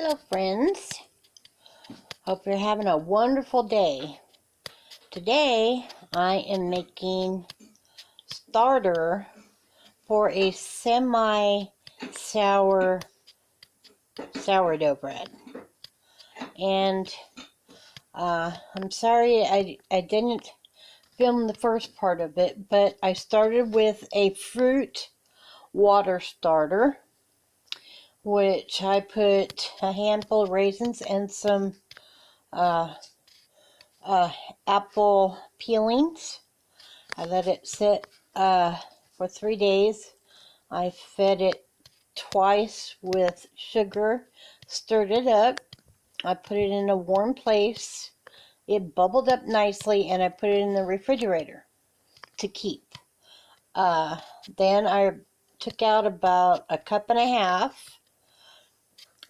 Hello friends, hope you're having a wonderful day. Today I am making starter for a semi-sour sourdough bread. And I'm sorry I didn't film the first part of it, but I started with a fruit water starter, which I put a handful of raisins and some apple peelings. I let it sit for 3 days. I fed it twice with sugar, stirred it up. I put it in a warm place. It bubbled up nicely, and I put it in the refrigerator to keep. Then I took out about a cup and a half,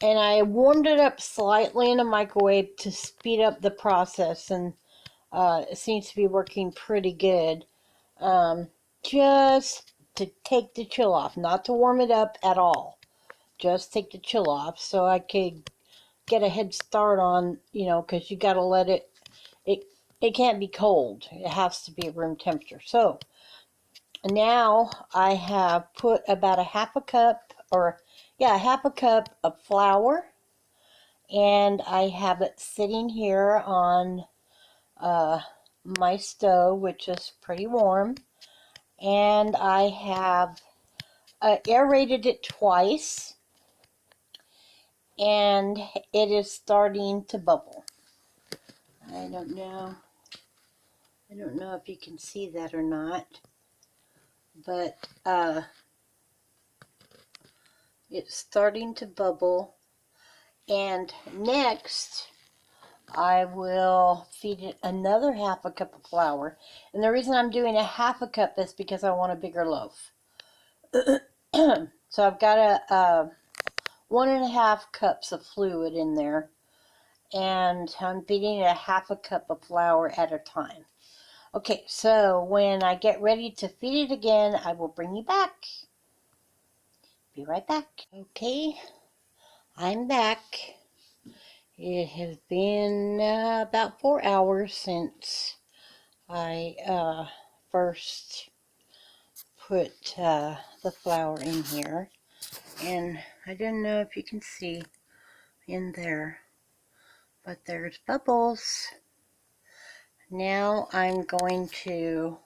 and I warmed it up slightly in a microwave to speed up the process, and it seems to be working pretty good. Just to take the chill off, not to warm it up at all. Just take the chill off so I could get a head start on, because you got to let it can't be cold. It has to be room temperature. So now I have put about a half a cup of flour, and I have it sitting here on my stove, which is pretty warm. And I have aerated it twice, and it is starting to bubble. I don't know if you can see that or not, but it's starting to bubble. And next I will feed it another half a cup of flour. And the reason I'm doing a half a cup is because I want a bigger loaf. So I've got a 1.5 cups of fluid in there, and I'm feeding it a half a cup of flour at a time. Okay, so when I get ready to feed it again, I will bring you back. Be right back. Okay, I'm back. It has been about 4 hours since I first put the flour in here, and I don't know if you can see in there, but there's bubbles. Now I'm going to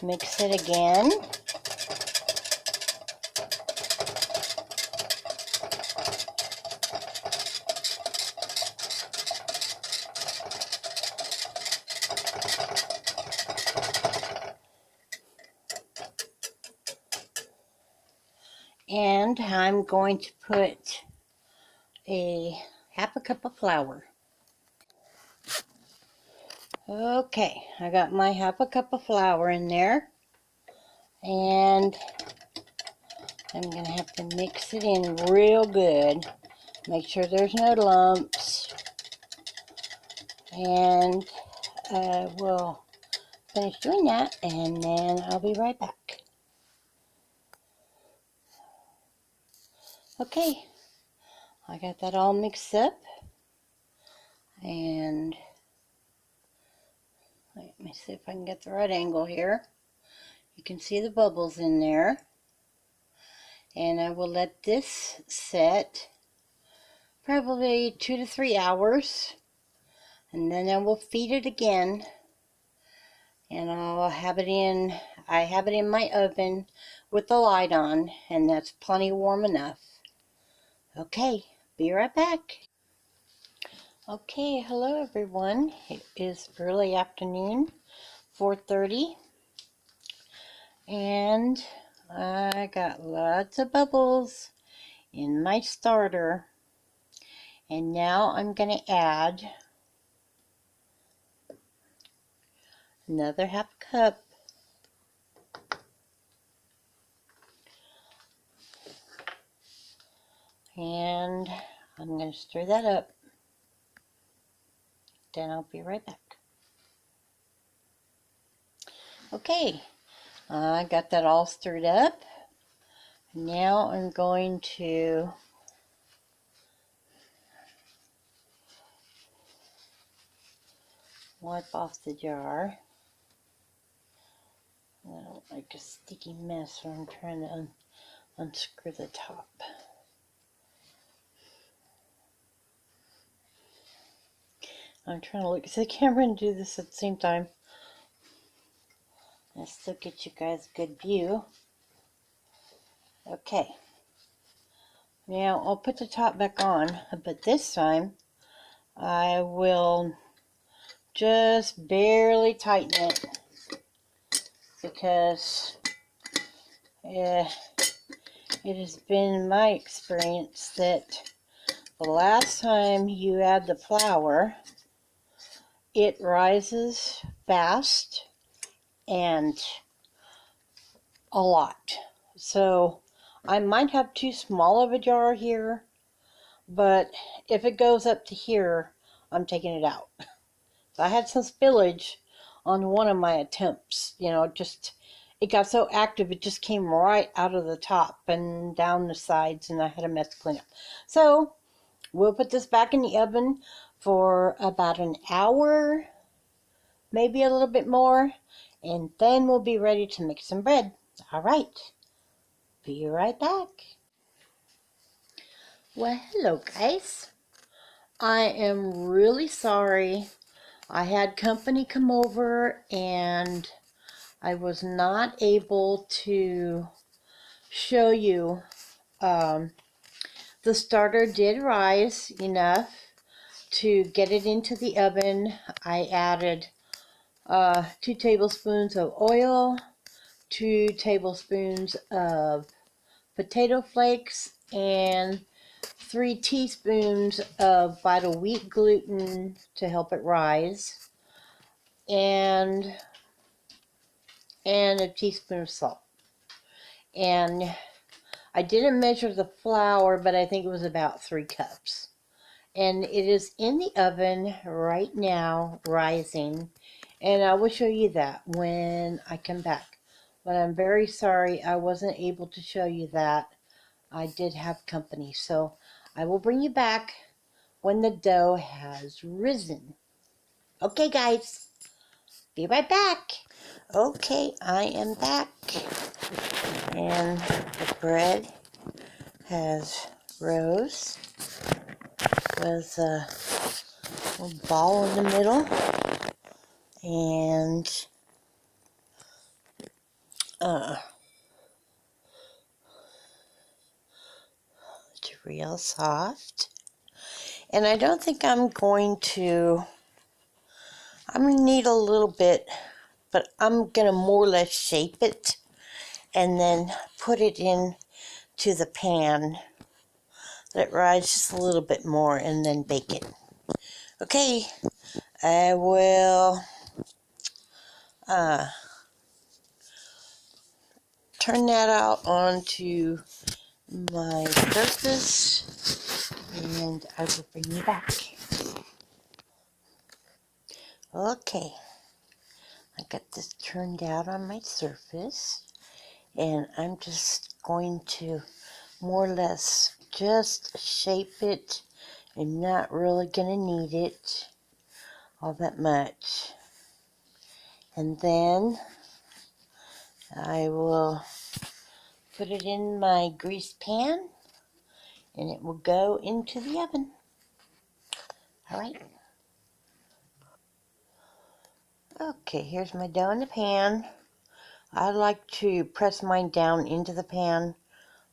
mix it again. And I'm going to put a half a cup of flour. Okay, I got my half a cup of flour in there, and I'm going to have to mix it in real good. Make sure there's no lumps, and I will finish doing that, and then I'll be right back. Okay, I got that all mixed up, and let me see if I can get the right angle here. You can see the bubbles in there, and I will let this set probably 2 to 3 hours, and then I will feed it again, and I have it in my oven with the light on, and that's plenty warm enough. Okay, be right back. Okay, hello everyone. It is early afternoon, 4:30, and I got lots of bubbles in my starter. And now I'm going to add another half cup and I'm going to stir that up. Then I'll be right back. Okay, I got that all stirred up. Now I'm going to wipe off the jar. I don't like a sticky mess when I'm trying to unscrew the top. I'm trying to look at the camera and do this at the same time. And still get you guys a good view. Okay. Now I'll put the top back on, but this time I will just barely tighten it because it has been my experience that the last time you add the flour, it rises fast and a lot. So I might have too small of a jar here, but if it goes up to here, I'm taking it out. So I had some spillage on one of my attempts, just it got so active it just came right out of the top and down the sides, and I had a mess to clean up. So we'll put this back in the oven for about an hour, maybe a little bit more, and then we'll be ready to make some bread. All right, be right back. Well, hello guys. I am really sorry. I had company come over and I was not able to show you. The starter did rise enough to get it into the oven. I added 2 tablespoons of oil, 2 tablespoons of potato flakes, and 3 teaspoons of vital wheat gluten to help it rise, and a teaspoon of salt. And I didn't measure the flour, but I think it was about 3 cups. And it is in the oven right now, rising. And I will show you that when I come back. But I'm very sorry I wasn't able to show you that. I did have company. So I will bring you back when the dough has risen. Okay, guys. Be right back. Okay, I am back. And the bread has rose with a little ball in the middle, and it's real soft. And I don't think I'm going to need a little bit, but I'm gonna more or less shape it and then put it in to the pan. Let it rise just a little bit more and then bake it. Okay, I will turn that out onto my surface and I will bring you back. Okay, I got this turned out on my surface, and I'm just going to more or less just shape it. I'm not really going to knead it all that much. And then I will put it in my greased pan, and it will go into the oven. All right. Okay, here's my dough in the pan. I like to press mine down into the pan.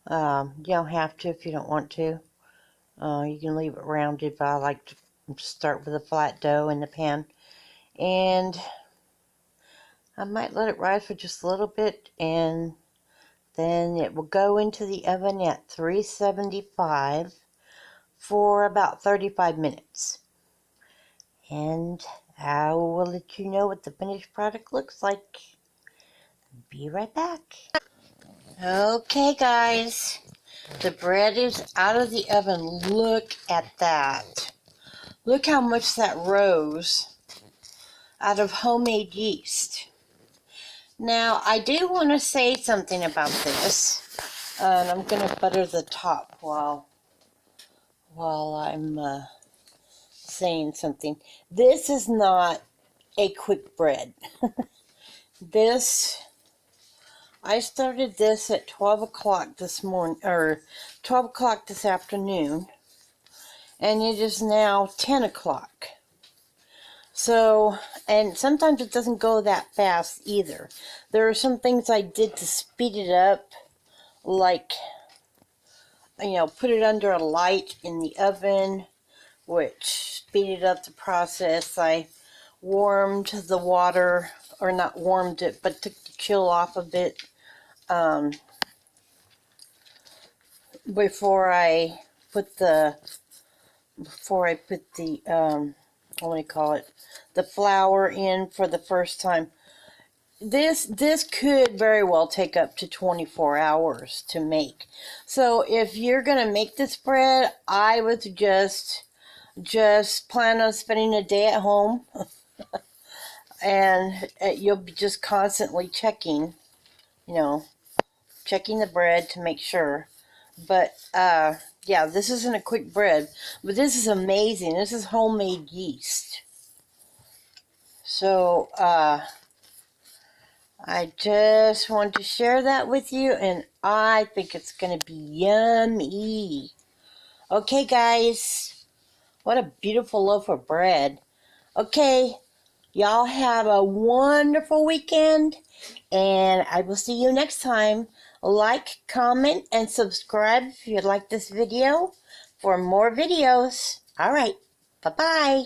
You don't have to if you don't want to. You can leave it rounded, but I like to start with a flat dough in the pan. And I might let it rise for just a little bit, and then it will go into the oven at 375 for about 35 minutes. And I will let you know what the finished product looks like. Be right back. Okay, guys. The bread is out of the oven. Look at that. Look how much that rose out of homemade yeast. Now, I do want to say something about this. And I'm going to butter the top while I'm saying something. This is not a quick bread. I started this at 12 o'clock this morning, or 12 o'clock this afternoon, and it is now 10 o'clock. So, and sometimes it doesn't go that fast either. There are some things I did to speed it up, like, put it under a light in the oven, which speeded up the process. I warmed the water, or not warmed it, but took the chill off of it before I put the what do you call it, the flour in for the first time. This could very well take up to 24 hours to make. So if you're gonna make this bread, I would just plan on spending a day at home, and you'll be just constantly checking the bread to make sure. But yeah, this isn't a quick bread, but this is amazing. This is homemade yeast. So I just want to share that with you, and I think it's going to be yummy. Okay, guys, what a beautiful loaf of bread. Okay, y'all have a wonderful weekend, and I will see you next time. Like, comment, and subscribe if you like this video for more videos. All right, bye-bye.